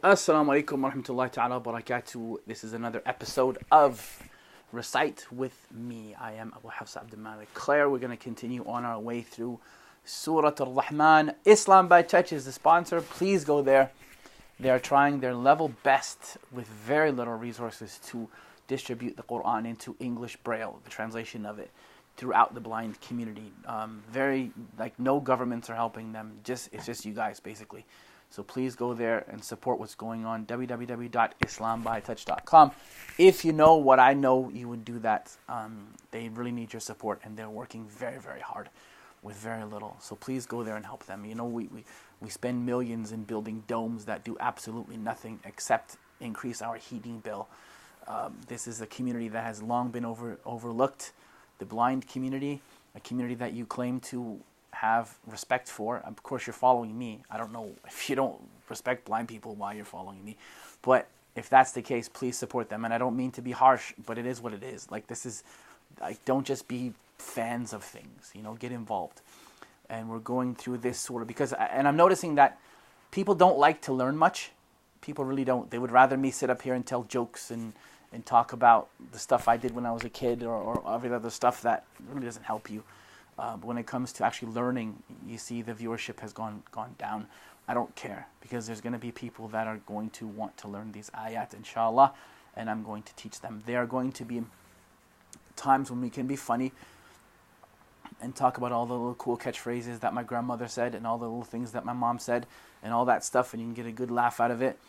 Assalamu alaikum wa rahmatullahi ta'ala wa barakatuh. This is another episode of Recite with me. I am Abu Hafsa Abdul Malik Claire. We're going to continue on our way through Surah Al-Rahman. Islam by Touch is the sponsor. Please go there. They are trying their level best with very little resources to distribute the Quran into English Braille, the translation of it, throughout the blind community. No governments are helping them. It's just you guys, basically. So please go there and support what's going on. www.islambytouch.com. If you know what I know, you would do that. They really need your support, and they're working very, very hard with very little. So please go there and help them. You know, we spend millions in building domes that do absolutely nothing except increase our heating bill. This is a community that has long been overlooked. The blind community, a community that you claim to have respect for. Of course, you're following me. I don't know if you don't respect blind people why you're following me. But if that's the case, please support them. And I don't mean to be harsh, but it is what it is. Don't just be fans of things, get involved. And we're going through this and I'm noticing that people don't like to learn much. People really don't. They would rather me sit up here and tell jokes and talk about the stuff I did when I was a kid or every other stuff that really doesn't help you. But when it comes to actually learning, you see the viewership has gone down. I don't care, because there's going to be people that are going to want to learn these ayat, inshallah, and I'm going to teach them. There are going to be times when we can be funny and talk about all the little cool catchphrases that my grandmother said and all the little things that my mom said and all that stuff, and you can get a good laugh out of it.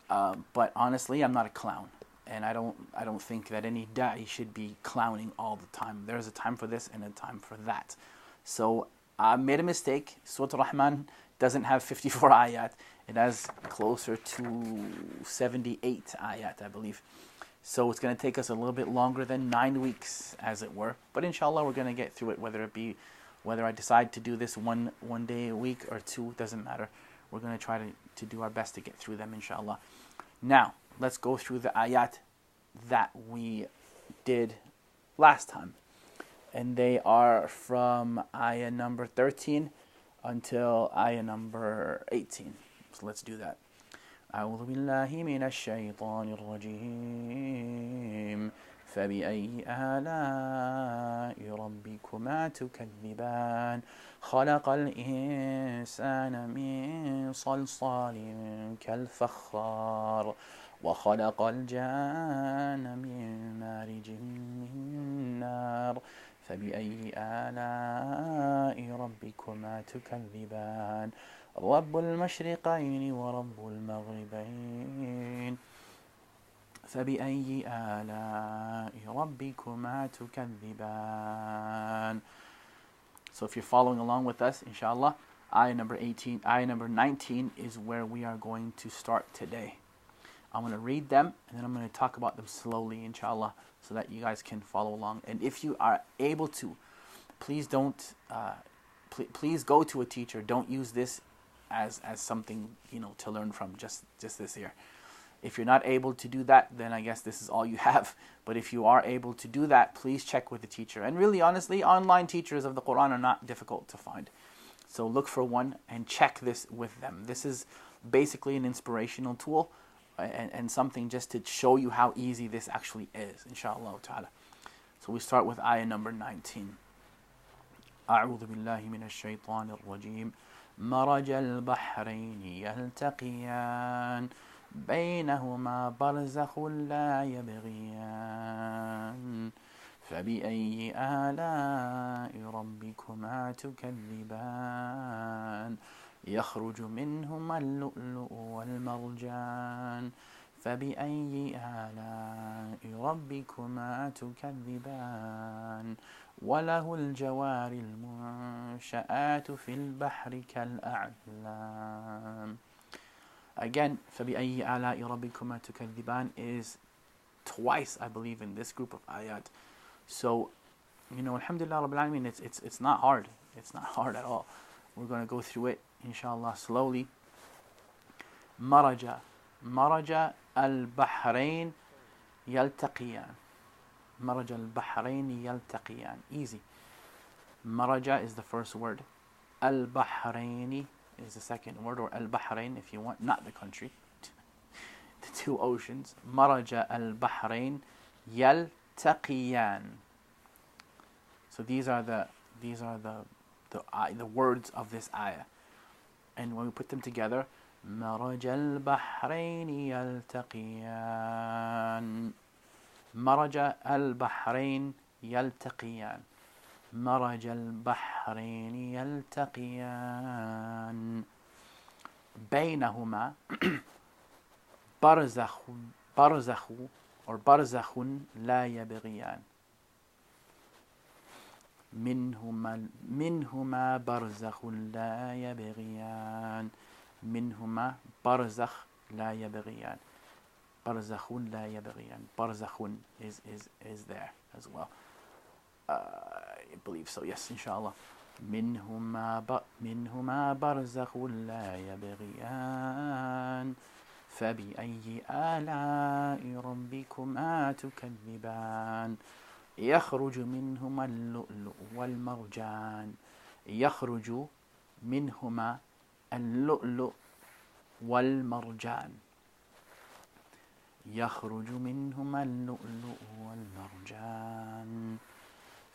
But honestly, I'm not a clown. And I don't think that any da'i should be clowning all the time. There's a time for this and a time for that. So I made a mistake. Surah Al-Rahman doesn't have 54 ayat. It has closer to 78 ayat, I believe. So it's going to take us a little bit longer than 9 weeks, as it were. But inshallah, we're going to get through it, whether I decide to do this one day a week or two, doesn't matter. We're going to try to do our best to get through them, inshallah. Now, let's go through the ayat that we did last time. And they are from ayah number 13 until ayah number 18. So let's do that. أعوذ بالله من الشيطان الرجيم فبأي آلاء ربكما تكذبان خلق الإنسان من صلصال كالفخار وخلق الجان من مارج من نار فبأي آلاء ربكما تكذبان رب المشرقين ورب المغربين فبأي آلاء ربكما تكذبان. So if you're following along with us, inshallah, ayah number 19 is where we are going to start today. I'm going to read them, and then I'm going to talk about them slowly, inshallah, so that you guys can follow along. And if you are able to, please don't, please go to a teacher. Don't use this as something, to learn from, just this here. If you're not able to do that, then I guess this is all you have. But if you are able to do that, please check with the teacher. And really, honestly, online teachers of the Quran are not difficult to find. So look for one and check this with them. This is basically an inspirational tool and something just to show you how easy this actually is, inshallah ta'ala. So we start with ayah number 19. أعوذ بالله من الشيطان الرجيم مرج البحرين يلتقيان بينهما برزخ لا يبغيان فبأي آلاء ربكما تكذبان يخرج منهما اللؤلؤ والمرجان فبأي آلاء ربكما تكذبان وله الجوار المنشآت في البحر كالأعلام. Again, فبأي آلاء ربكما تكذبان is twice, I believe, in this group of ayat. So, alhamdulillah Rabbil Alameen, it's not hard. It's not hard at all. We're going to go through it, inshallah, slowly. Maraja al-Bahrain yaltaqiyan. Maraja al-Bahrain yaltaqiyan. Easy. Maraja is the first word. Al-Bahraini is the second word, or Al-Bahrain if you want, not the country. two oceans. مرج البحرين يلتقيان. So these are the words of this ayah. And when we put them together, مرج البحرين يلتقيان. مرج البحرين يلتقيان. مرج البحرين يلتقيان. بينهما برزخ or برزخ لا يبغيان. منهما برزخ لا يبغيان. منهما برزخ لا يبغيان. برزخ لا يبغيان. برزخ is there as well. I believe so, yes, inshallah. منهما برزخ لا يبغيان. فبأي آلاء ربكما تكذبان. يخرج منهما اللؤلؤ والمرجان. يخرج منهما اللؤلؤ والمرجان. يخرج منهما اللؤلؤ والمرجان.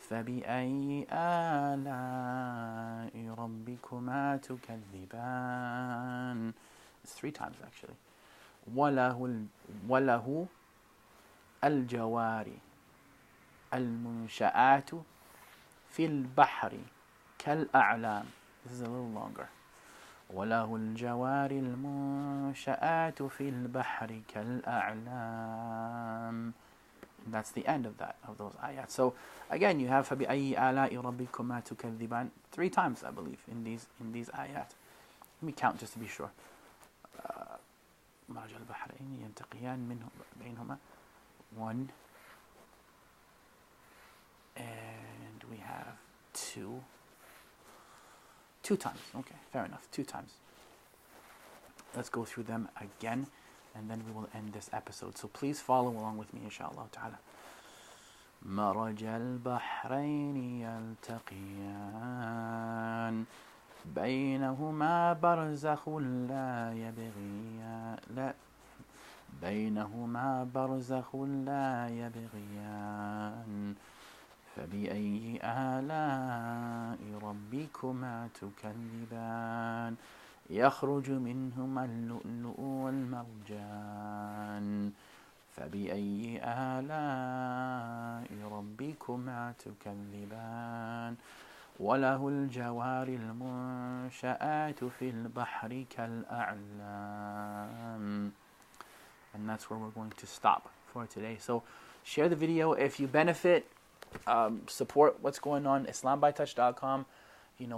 فبأي آلاء ربكما تكذبان. It's 3 times actually. وله الجوار المنشآت في البحر كالأعلام. This is a little longer. وله الجوار المنشآت في البحر كالأعلام. And that's the end of those ayat. So again, you have فبأي آلاء ربكما تكذبان 3 times, I believe, in these ayat. Let me count just to be sure. مرج البحرين يلتقيان بينهما 1, and we have 2 times. Okay, fair enough, 2 times. Let's go through them again, and then we will end this episode. So please follow along with me, inshallah ta'ala. مرج البحرين يلتقيان. بينهما برزخ لا يبغيان. بينهما برزخ لا يبغيان. فبأي آلاء ربكما تكذبان. يخرج منهما اللؤلؤ والمرجان. فبأي آلاء ربكما تكذبان. وله الجوار المنشآت في البحر كالأعلام. And that's where we're going to stop for today. So share the video if you benefit. Support what's going on. IslamByTouch.com.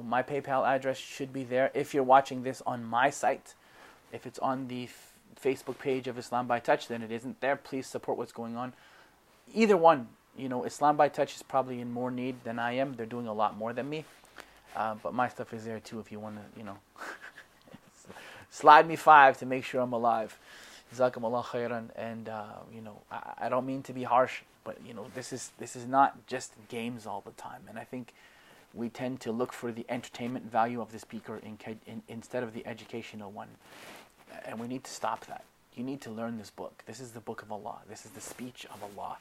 My PayPal address should be there. If you're watching this on my site, if it's on the Facebook page of Islam by Touch, then it isn't there. Please support what's going on. Either one. Islam by Touch is probably in more need than I am. They're doing a lot more than me. But my stuff is there too if you want to, slide me 5 to make sure I'm alive. Jazakumullah khairan. And, I don't mean to be harsh, but, this is not just games all the time. And I think we tend to look for the entertainment value of the speaker instead of the educational one. And we need to stop that. You need to learn this book. This is the book of Allah. This is the speech of Allah.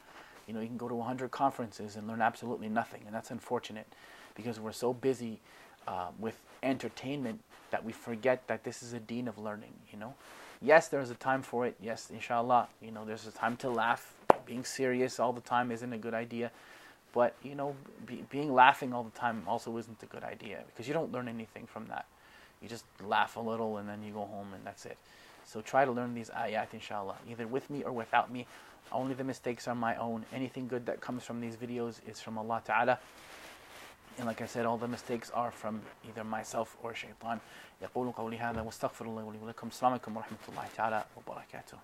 You can go to 100 conferences and learn absolutely nothing, and that's unfortunate because we're so busy with entertainment that we forget that this is a deen of learning. Yes, there's a time for it. Yes, inshallah, there's a time to laugh. Being serious all the time isn't a good idea, but being laughing all the time also isn't a good idea because you don't learn anything from that. You just laugh a little and then you go home and that's it. So try to learn these ayat, inshallah, either with me or without me. Only the mistakes are my own. Anything good that comes from these videos is from Allah Ta'ala. And like I said, all the mistakes are from either myself or shaitan. يقول قولي هذا واستغفر الله لي ولكم. السلام عليكم ورحمة الله تعالى وبركاته.